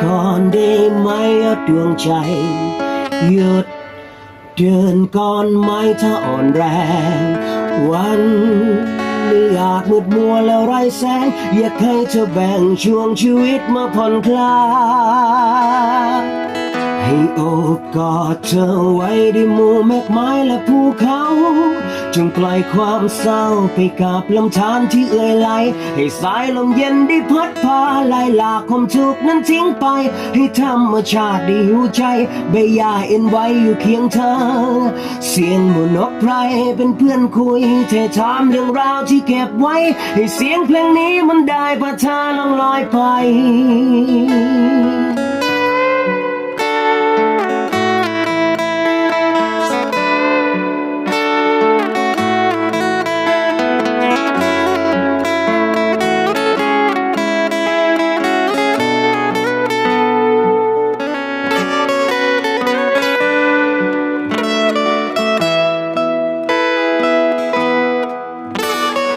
ก่อนได้ไหมดวงใจหยุดเดินก่อนไหมถ้าอ่อนแรงวันไม่อาจมืดมัวแล้วไร้แสงอยากให้เธอแบ่งช่วงชีวิตมาผ่อนคลายให้โอบกอดเธอไว้ด้วยหมู่เมฆไม้และภูเขาจงปล่อยความเศร้าไปกับลำธารที่เอื่อยไหลให้สายลมเย็นได้พัดพาไล่ลากความทุกข์นั้นทิ้งไปให้ธรรมชาติได้หิวใจใบหญ้าเอ็นไว้อยู่เคียงเธอเสียงหมู่นกไพรเป็นเพื่อนคุยเธอถามเรื่องราวที่เก็บไว้ให้เสียงเพลงนี้มันได้พาเธอล่องลอยไป